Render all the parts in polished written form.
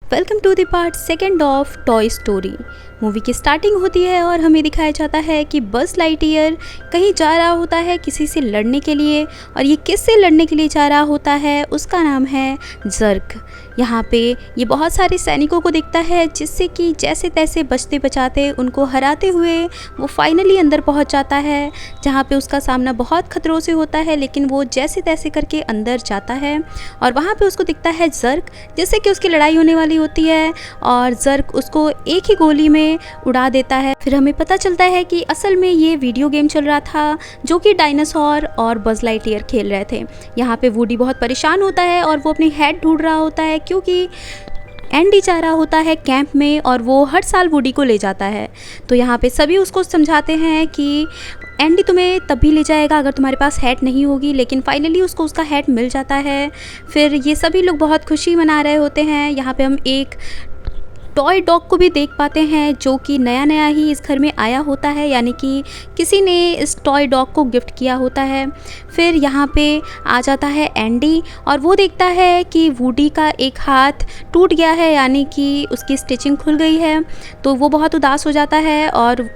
Welcome to the part second of Toy Story. Movie की starting होती है और हमें दिखाया जाता है कि बज़ लाइटईयर कहीं जा रहा होता है किसी से लड़ने के लिए, और ये किससे लड़ने के लिए जा रहा होता है उसका नाम है ज़र्ग। यहाँ पे ये बहुत सारे सैनिकों को देखता है, जिससे कि जैसे तैसे बचते बचाते उनको हराते हुए वो फाइनली अंदर पहुँच जाता है, जहाँ पे उसका सामना बहुत खतरों से होता है। लेकिन वो जैसे तैसे करके अंदर जाता है और वहाँ पे उसको दिखता है ज़र्ग, जिससे कि उसकी लड़ाई होने वाली होती है और ज़र्ग उसको एक ही गोली में उड़ा देता है। फिर हमें पता चलता है कि असल में ये वीडियो गेम चल रहा था जो कि डायनासोर और बज़ लाइटईयर खेल रहे थे। यहाँ पे वुडी बहुत परेशान होता है और वो अपनी हेड ढूंढ रहा होता है, क्योंकि एंडी जा रहा होता है कैंप में और वो हर साल वुडी को ले जाता है। तो यहाँ पे सभी उसको समझाते हैं कि एंडी तुम्हें तभी ले जाएगा अगर तुम्हारे पास हैट नहीं होगी, लेकिन फाइनली उसको उसका हैट मिल जाता है। फिर ये सभी लोग बहुत खुशी मना रहे होते हैं। यहाँ पे हम एक टॉय डॉग को भी देख पाते हैं जो कि नया नया ही इस घर में आया होता है, यानी कि किसी ने इस टॉय डॉग को गिफ्ट किया होता है। फिर यहाँ पे आ जाता है एंडी और वो देखता है कि वुडी का एक हाथ टूट गया है, यानी कि उसकी स्टिचिंग खुल गई है। तो वो बहुत उदास हो जाता है और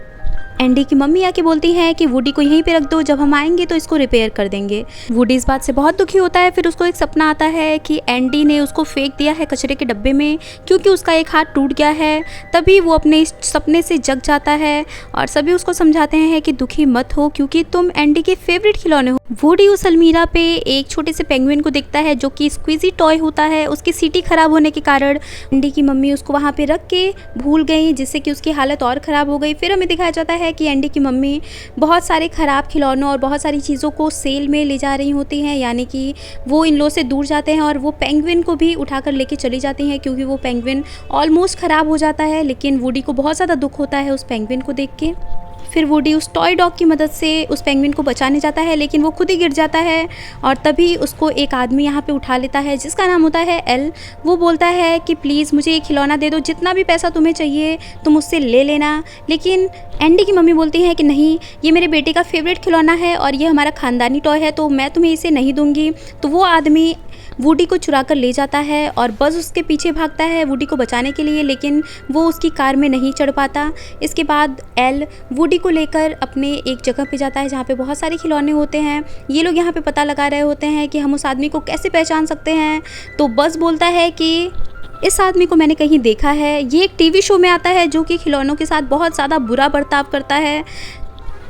एंडी की मम्मी आके बोलती हैं कि वुडी को यहीं पे रख दो, जब हम आएंगे तो इसको रिपेयर कर देंगे। वुडी इस बात से बहुत दुखी होता है। फिर उसको एक सपना आता है कि एंडी ने उसको फेंक दिया है कचरे के डब्बे में, क्योंकि उसका एक हाथ टूट गया है। तभी वो अपने इस सपने से जग जाता है और सभी उसको समझाते हैं कि दुखी मत हो, क्योंकि तुम एंडी के फेवरेट खिलौने हो। वुडी उस अलमीरा पे एक छोटे से पेंगुइन को देखता है जो कि स्क्वीजी टॉय होता है। उसकी सीटी खराब होने के कारण एंडी की मम्मी उसको वहाँ पे रख के भूल गई, जिससे कि उसकी हालत और ख़राब हो गई। फिर हमें दिखाया जाता है कि एंडी की मम्मी बहुत सारे ख़राब खिलौनों और बहुत सारी चीज़ों को सेल में ले जा रही होती हैं, यानी कि वो इन लोगों से दूर जाते हैं और वो पेंगुइन को भी उठाकर लेके चली जाती हैं, क्योंकि वो पेंगुइन ऑलमोस्ट ख़राब हो जाता है। लेकिन वुडी को बहुत ज़्यादा दुख होता है उस पेंगुइन को देख के। फिर वुडी उस टॉय डॉग की मदद से उस पेंगुइन को बचाने जाता है, लेकिन वो खुद ही गिर जाता है और तभी उसको एक आदमी यहाँ पे उठा लेता है जिसका नाम होता है एल। वो बोलता है कि प्लीज़ मुझे ये खिलौना दे दो, जितना भी पैसा तुम्हें चाहिए तुम उससे ले लेना। लेकिन एंडी की मम्मी बोलती है कि नहीं, ये मेरे बेटे का फेवरेट खिलौना है और ये हमारा ख़ानदानी टॉय है, तो मैं तुम्हें इसे नहीं दूँगी। तो वो आदमी वुडी को चुरा कर ले जाता है और बज़ उसके पीछे भागता है वुडी को बचाने के लिए, लेकिन वो उसकी कार में नहीं चढ़ पाता। इसके बाद एल वुडी को लेकर अपने एक जगह पे जाता है जहाँ पे बहुत सारे खिलौने होते हैं। ये लोग यहाँ पे पता लगा रहे होते हैं कि हम उस आदमी को कैसे पहचान सकते हैं। तो बज़ बोलता है कि इस आदमी को मैंने कहीं देखा है, ये एक टीवी शो में आता है जो कि खिलौनों के साथ बहुत ज़्यादा बुरा बर्ताव करता है।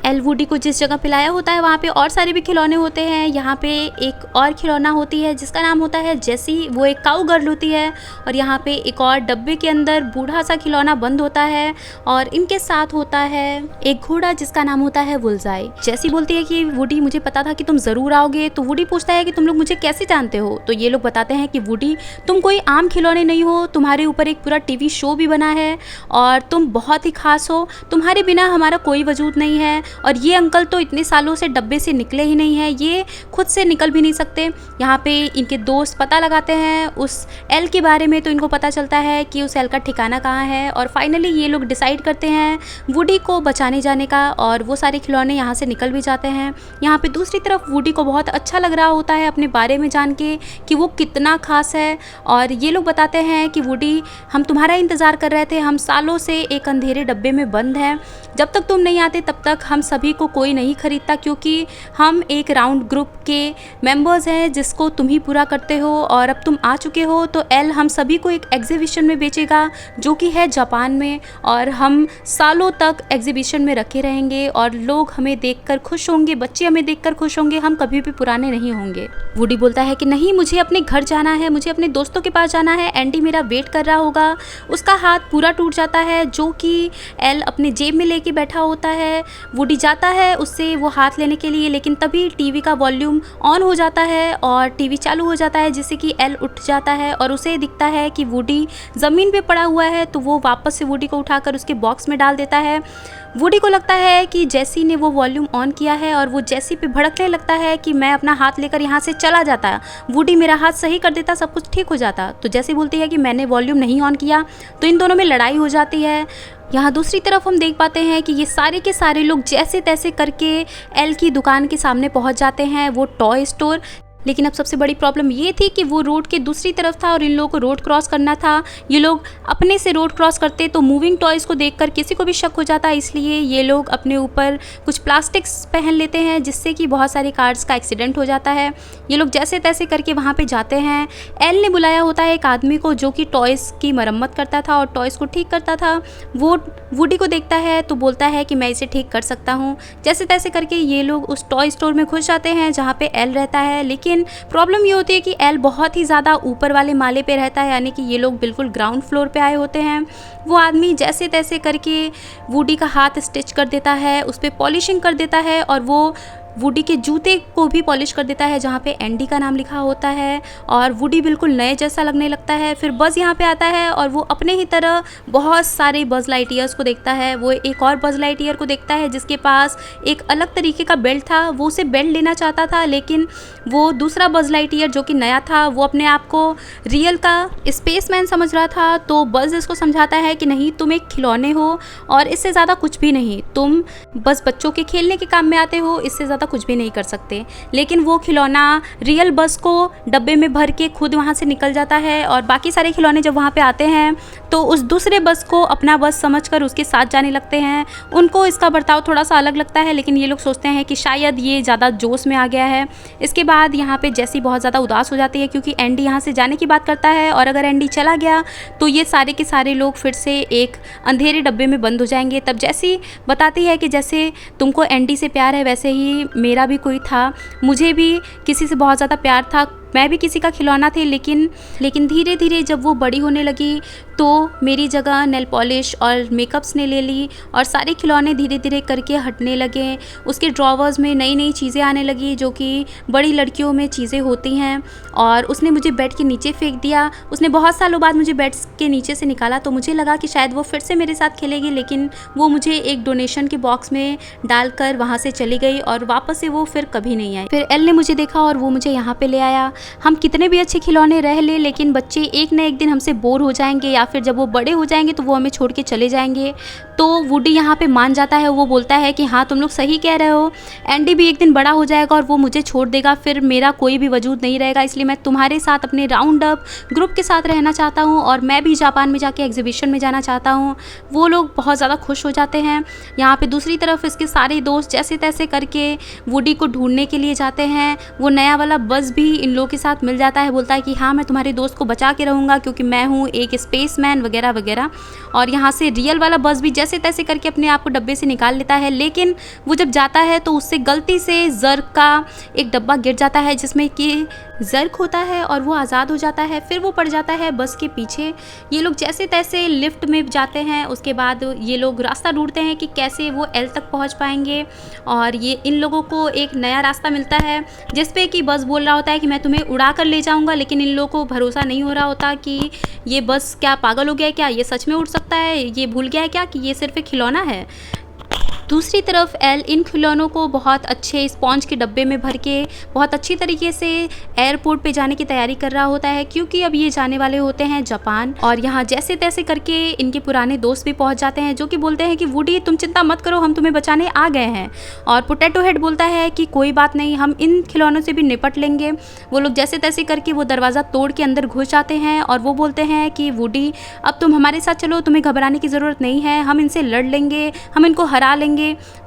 एल वुडी को जिस जगह पे लाया होता है वहाँ पे और सारे भी खिलौने होते हैं। यहाँ पे एक और खिलौना होती है जिसका नाम होता है जेसी, वो एक काऊ गर्ल होती है। और यहाँ पे एक और डब्बे के अंदर बूढ़ा सा खिलौना बंद होता है और इनके साथ होता है एक घोड़ा जिसका नाम होता है बुलजाई। जेसी बोलती है कि वुडी मुझे पता था कि तुम ज़रूर आओगे। तो वुडी पूछता है कि तुम लोग मुझे कैसे जानते हो। तो ये लोग बताते हैं कि वुडी तुम कोई आम खिलौने नहीं हो, तुम्हारे ऊपर एक पूरा टीवी शो भी बना है और तुम बहुत ही खास हो, तुम्हारे बिना हमारा कोई वजूद नहीं है। और ये अंकल तो इतने सालों से डब्बे से निकले ही नहीं हैं, ये खुद से निकल भी नहीं सकते। यहाँ पे इनके दोस्त पता लगाते हैं उस एल के बारे में, तो इनको पता चलता है कि उस एल का ठिकाना कहाँ है। और फाइनली ये लोग डिसाइड करते हैं वुडी को बचाने जाने का और वो सारे खिलौने यहाँ से निकल भी जाते हैं। यहाँ पे दूसरी तरफ वुडी को बहुत अच्छा लग रहा होता है अपने बारे में जान के कि वो कितना खास है। और ये लोग बताते हैं कि वुडी हम तुम्हारा इंतज़ार कर रहे थे, हम सालों से एक अंधेरे डब्बे में बंद हैं, जब तक तुम नहीं आते तब तक हम सभी को कोई नहीं खरीदता, क्योंकि हम एक राउंड ग्रुप के मेंबर्स हैं जिसको तुम ही पूरा करते हो और अब तुम आ चुके हो। तो एल हम सभी को एक एग्जीबिशन में बेचेगा जो कि है जापान में, और हम सालों तक एग्जीबिशन में रखे रहेंगे और लोग हमें देखकर खुश होंगे, बच्चे हमें देखकर खुश होंगे, हम कभी भी पुराने नहीं होंगे। वुडी बोलता है कि नहीं, मुझे अपने घर जाना है, मुझे अपने दोस्तों के पास जाना है, एंडी मेरा वेट कर रहा होगा। उसका हाथ पूरा टूट जाता है जो कि एल अपने जेब में लेके बैठा होता है। वुडी जाता है उससे वो हाथ लेने के लिए, लेकिन तभी टीवी का वॉल्यूम ऑन हो जाता है और टीवी चालू हो जाता है, जिससे कि एल उठ जाता है और उसे दिखता है कि वुडी ज़मीन पे पड़ा हुआ है। तो वो वापस से वुडी को उठाकर उसके बॉक्स में डाल देता है। वुडी को लगता है कि जेसी ने वो वॉल्यूम ऑन किया है और वो जेसी पे भड़कने लगता है कि मैं अपना हाथ लेकर यहाँ से चला जाता, वुडी मेरा हाथ सही कर देता, सब कुछ ठीक हो जाता। तो जेसी बोलती है कि मैंने वॉल्यूम नहीं ऑन किया। तो इन दोनों में लड़ाई हो जाती है। यहाँ दूसरी तरफ हम देख पाते हैं कि ये सारे के सारे लोग जैसे तैसे करके एल की दुकान के सामने पहुँच जाते हैं, वो टॉय स्टोर। लेकिन अब सबसे बड़ी प्रॉब्लम ये थी कि वो रोड के दूसरी तरफ था और इन लोगों को रोड क्रॉस करना था। ये लोग अपने से रोड क्रॉस करते तो मूविंग टॉयज़ को देखकर किसी को भी शक हो जाता, इसलिए ये लोग अपने ऊपर कुछ प्लास्टिक्स पहन लेते हैं जिससे कि बहुत सारी कार्स का एक्सीडेंट हो जाता है। ये लोग जैसे तैसे करके वहाँ पे जाते हैं। एल ने बुलाया होता है एक आदमी को जो कि टॉयज़ की मरम्मत करता था और टॉयज़ को ठीक करता था। वो वुडी को देखता है तो बोलता है कि मैं इसे ठीक कर सकता हूँ। जैसे तैसे करके ये लोग उस टॉय स्टोर में घुस जाते हैं जहाँ पे एल रहता है, लेकिन प्रॉब्लम ये होती है कि एल बहुत ही ज़्यादा ऊपर वाले माले पे रहता है, यानी कि ये लोग बिल्कुल ग्राउंड फ्लोर पे आए होते हैं। वो आदमी जैसे तैसे करके वुडी का हाथ स्टिच कर देता है, उस पर पॉलिशिंग कर देता है और वो वुडी के जूते को भी पॉलिश कर देता है जहाँ पे एंडी का नाम लिखा होता है और वुडी बिल्कुल नए जैसा लगने लगता है। फिर बज़ यहाँ पे आता है और वो अपने ही तरह बहुत सारे बज़ लाइटियर्स को देखता है। वो एक और बज़ लाइटियर को देखता है जिसके पास एक अलग तरीके का बेल्ट था। वो उसे बेल्ट लेना चाहता था, लेकिन वो दूसरा बज़ लाइटियर जो कि नया था वो अपने आप को रियल का स्पेसमैन समझ रहा था। तो बज़ इसको समझाता है कि नहीं, तुम एक खिलौने हो और इससे ज़्यादा कुछ भी नहीं, तुम बस बच्चों के खेलने के काम में आते हो, इससे ज़्यादा कुछ भी नहीं कर सकते। लेकिन वो खिलौना रियल बस को डब्बे में भर के खुद वहाँ से निकल जाता है और बाकी सारे खिलौने जब वहाँ पे आते हैं तो उस दूसरे बस को अपना बस समझकर उसके साथ जाने लगते हैं। उनको इसका बर्ताव थोड़ा सा अलग लगता है, लेकिन ये लोग सोचते हैं कि शायद ये ज़्यादा जोश में आ गया है। इसके बाद यहाँ पे जेसी बहुत ज़्यादा उदास हो जाती है क्योंकि एंडी यहाँ से जाने की बात करता है और अगर एंडी चला गया तो ये सारे के सारे लोग फिर से एक अंधेरे डब्बे में बंद हो जाएंगे। तब जेसी बताती है कि जैसे तुमको एंडी से प्यार है वैसे ही मेरा भी कोई था, मुझे भी किसी से बहुत ज़्यादा प्यार था, मैं भी किसी का खिलौना थी। लेकिन धीरे धीरे जब वो बड़ी होने लगी तो मेरी जगह नेल पॉलिश और मेकअप्स ने ले ली और सारे खिलौने धीरे धीरे करके हटने लगे। उसके ड्रॉवर्स में नई नई चीज़ें आने लगी जो कि बड़ी लड़कियों में चीज़ें होती हैं और उसने मुझे बेड के नीचे फेंक दिया। उसने बहुत सालों बाद मुझे बेड के नीचे से निकाला तो मुझे लगा कि शायद वो फिर से मेरे साथ खेलेगी, लेकिन वो मुझे एक डोनेशन के बॉक्स में डालकर वहाँ से चली गई और वापस से वो फिर कभी नहीं आई। फिर एल ने मुझे देखा और वो मुझे यहाँ पे ले आया। हम कितने भी अच्छे खिलौने रह ले, लेकिन बच्चे एक न एक दिन हमसे बोर हो जाएंगे या फिर जब वो बड़े हो जाएंगे तो वो हमें छोड़ के चले जाएंगे। तो वुडी यहाँ पे मान जाता है। वो बोलता है कि हाँ, तुम लोग सही कह रहे हो, एंडी भी एक दिन बड़ा हो जाएगा और वो मुझे छोड़ देगा, फिर मेरा कोई भी वजूद नहीं रहेगा, इसलिए मैं तुम्हारे साथ अपने राउंड अप ग्रुप के साथ रहना चाहता हूँ और मैं भी जापान में जाके एग्जीबिशन में जाना चाहता हूँ। वो लोग बहुत ज़्यादा खुश हो जाते हैं। यहाँ पे दूसरी तरफ इसके सारे दोस्त जैसे तैसे करके वुडी को ढूंढने के लिए जाते हैं। वो नया वाला बस भी इन लोगों के साथ मिल जाता है, बोलता है कि हाँ, मैं तुम्हारे दोस्त को बचा के रहूँगा क्योंकि मैं हूँ एक स्पेसमैन वगैरह वगैरह। और यहाँ से रियल वाला बस भी जैसे तैसे करके अपने आप को डब्बे से निकाल लेता है, लेकिन वो जब जाता है तो उससे गलती से जर्क का एक डब्बा गिर जाता है जिसमें कि जर्क होता है और वो आज़ाद हो जाता है। फिर वो पड़ जाता है बस के पीछे। ये लोग जैसे तैसे लिफ्ट में जाते हैं। उसके बाद ये लोग रास्ता ढूंढते हैं कि कैसे वो एल तक पहुंच पाएंगे और ये इन लोगों को एक नया रास्ता मिलता है जिस पे कि बस बोल रहा होता है कि मैं तुम्हें उड़ा कर ले जाऊंगा, लेकिन इन लोगों को भरोसा नहीं हो रहा होता कि ये बस क्या पागल हो गया है क्या, ये सच में उड़ सकता है, ये भूल गया है क्या कि ये सिर्फ एक खिलौना है। दूसरी तरफ एल इन खिलौनों को बहुत अच्छे स्पॉन्ज के डब्बे में भर के बहुत अच्छी तरीके से एयरपोर्ट पे जाने की तैयारी कर रहा होता है क्योंकि अब ये जाने वाले होते हैं जापान। और यहाँ जैसे तैसे करके इनके पुराने दोस्त भी पहुँच जाते हैं जो कि बोलते हैं कि वुडी, तुम चिंता मत करो, हम तुम्हें बचाने आ गए हैं। और पोटैटो हेड बोलता है कि कोई बात नहीं, हम इन खिलौनों से भी निपट लेंगे। वो लोग जैसे तैसे करके वो दरवाज़ा तोड़ के अंदर घुस जाते हैं और वो बोलते हैं कि वुडी, अब तुम हमारे साथ चलो, तुम्हें घबराने की ज़रूरत नहीं है, हम इनसे लड़ लेंगे, हम इनको हरा लेंगे।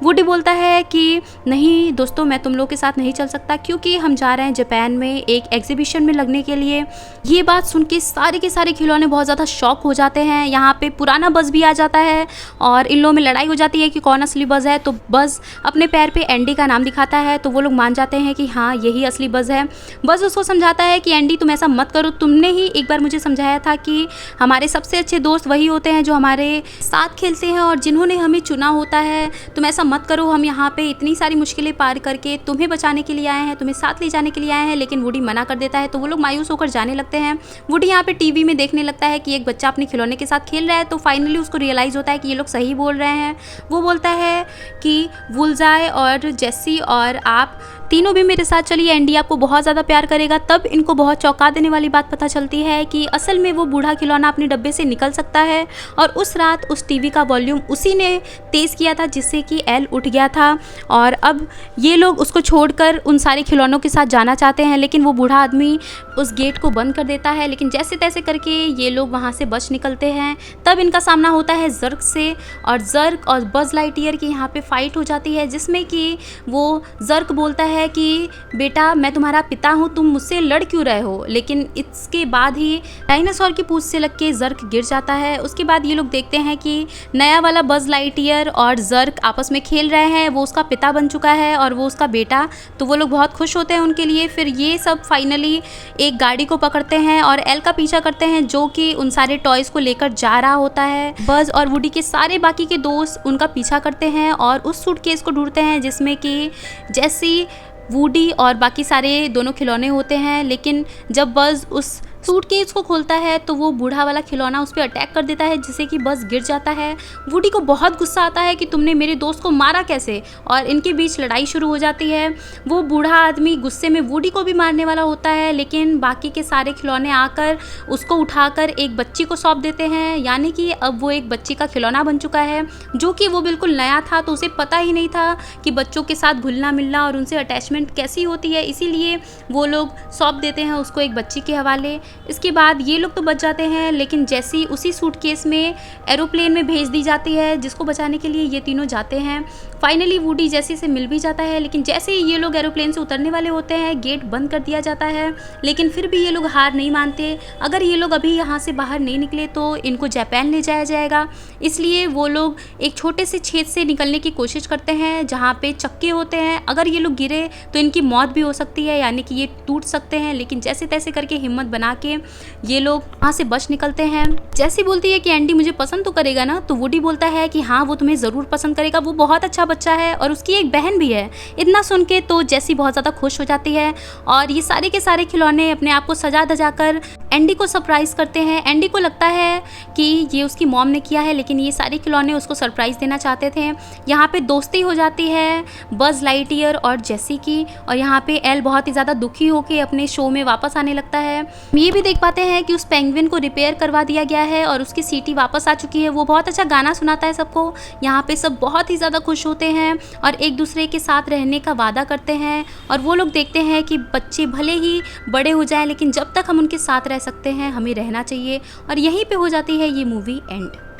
वुडी बोलता है कि नहीं दोस्तों, मैं तुम लोग के साथ नहीं चल सकता क्योंकि हम जा रहे हैं जापान में एक एग्जीबिशन में लगने के लिए। ये बात सुन के सारे के सारे खिलौने बहुत ज़्यादा शॉक हो जाते हैं। यहाँ पे पुराना बस भी आ जाता है और इन लोगों में लड़ाई हो जाती है कि कौन असली बस है। तो बस अपने पैर पे एंडी का नाम दिखाता है तो वो लोग मान जाते हैं कि हाँ, यही असली बस है। बस उसको समझाता है कि एंडी, तुम ऐसा मत करो, तुमने ही एक बार मुझे समझाया था कि हमारे सबसे अच्छे दोस्त वही होते हैं जो हमारे साथ खेलते हैं और जिन्होंने हमें चुना होता है। तुम ऐसा मत करो, हम यहाँ पे इतनी सारी मुश्किलें पार करके तुम्हें बचाने के लिए आए हैं, तुम्हें साथ ले जाने के लिए आए हैं। लेकिन वुडी मना कर देता है तो वो लोग मायूस होकर जाने लगते हैं। वुडी यहाँ पे टीवी में देखने लगता है कि एक बच्चा अपने खिलौने के साथ खेल रहा है तो फाइनली उसको रियलाइज़ होता है कि ये लोग सही बोल रहे हैं। वो बोलता है कि वुलजाई और जेसी और आप तीनों भी मेरे साथ चलिए, एंडी आपको बहुत ज़्यादा प्यार करेगा। तब इनको बहुत चौंका देने वाली बात पता चलती है कि असल में वो बूढ़ा खिलौना अपने डब्बे से निकल सकता है और उस रात उस टीवी का वॉल्यूम उसी ने तेज़ किया था जिससे कि एल उठ गया था। और अब ये लोग उसको छोड़कर उन सारे खिलौनों के साथ जाना चाहते हैं, लेकिन वो बूढ़ा आदमी उस गेट को बंद कर देता है। लेकिन जैसे तैसे करके ये लोग वहाँ से बच निकलते हैं। तब इनका सामना होता है ज़र्क से, और ज़र्क और बज़ लाइटईयर की यहाँ पे फाइट हो जाती है, जिसमें कि वो ज़र्क बोलता है कि बेटा मैं तुम्हारा पिता हूँ, तुम मुझसे लड़ क्यों रहे हो। लेकिन इसके बाद ही डायनासोर की पूंछ से लग के ज़र्क गिर जाता है। उसके बाद ये लोग देखते हैं कि नया वाला बज़ लाइटईयर और ज़र्क आपस में खेल रहे हैं। वो उसका पिता बन चुका है और वो उसका बेटा, तो वो लोग बहुत खुश होते हैं उनके लिए। फिर ये सब फाइनली एक गाड़ी को पकड़ते हैं और एल का पीछा करते हैं, जो कि उन सारे टॉयज़ को लेकर जा रहा होता है। बज़ और वुडी के सारे बाकी के दोस्त उनका पीछा करते हैं और उस सूटकेस को ढूंढते हैं जिसमें कि जैसी, वुडी और बाकी सारे दोनों खिलौने होते हैं। लेकिन जब बज़ उस सूटकेस को खोलता है तो वो बूढ़ा वाला खिलौना उस पर अटैक कर देता है, जिससे कि बज़ गिर जाता है। वुडी को बहुत गुस्सा आता है कि तुमने मेरे दोस्त को मारा कैसे, और इनके बीच लड़ाई शुरू हो जाती है। वो बूढ़ा आदमी गुस्से में वुडी को भी मारने वाला होता है, लेकिन बाकी के सारे खिलौने आकर उसको उठाकर एक बच्ची को सौंप देते हैं। यानी कि अब वो एक बच्ची का खिलौना बन चुका है, जो कि वो बिल्कुल नया था, तो उसे पता ही नहीं था कि बच्चों के साथ घुलना मिलना और उनसे अटैचमेंट कैसी होती है। इसीलिए वो लोग सौंप देते हैं उसको एक बच्ची के हवाले। इसके बाद ये लोग तो बच जाते हैं, लेकिन जैसी उसी सूटकेस में एरोप्लेन में भेज दी जाती है, जिसको बचाने के लिए ये तीनों जाते हैं। फाइनली वुडी जैसी से मिल भी जाता है, लेकिन जैसे ही ये लोग एरोप्लेन से उतरने वाले होते हैं गेट बंद कर दिया जाता है। लेकिन फिर भी ये लोग हार नहीं मानते। अगर ये लोग अभी यहाँ से बाहर नहीं निकले तो इनको जापान ले जाया जाएगा। इसलिए वो लोग एक छोटे से छेद से निकलने की कोशिश करते हैं जहाँ पे चक्के होते हैं। अगर ये लोग गिरे तो इनकी मौत भी हो सकती है, यानी कि ये टूट सकते हैं। लेकिन जैसे तैसे करके हिम्मत बना के ये लोग वहाँ से बच निकलते हैं। जैसी बोलती है कि एंडी मुझे पसंद तो करेगा ना, तो वुडी बोलता है कि हाँ वो तुम्हें ज़रूर पसंद करेगा, वो बहुत अच्छा बच्चा है और उसकी एक बहन भी है। इतना सुन के तो जैसी बहुत ज़्यादा खुश हो जाती है और ये सारे के सारे खिलौने अपने आप को सजा धजा कर एंडी को सरप्राइज़ करते हैं। एंडी को लगता है कि ये उसकी मॉम ने किया है, लेकिन ये सारे खिलौने उसको सरप्राइज़ देना चाहते थे। यहाँ पे दोस्ती हो जाती है बज़ लाइटईयर और जेसी की, और यहाँ पे एल बहुत ही ज़्यादा दुखी होकर अपने शो में वापस आने लगता है। ये भी देख पाते हैं कि उस पेंगुइन को रिपेयर करवा दिया गया है और उसकी सीटी वापस आ चुकी है। वो बहुत अच्छा गाना सुनाता है सबको। यहाँ पे सब बहुत ही ज़्यादा खुश होते हैं और एक दूसरे के साथ रहने का वादा करते हैं। और वो लोग देखते हैं कि बच्चे भले ही बड़े हो जाएं, लेकिन जब तक हम उनके साथ रह सकते हैं हमें रहना चाहिए। और यहीं पे हो जाती है ये मूवी एंड।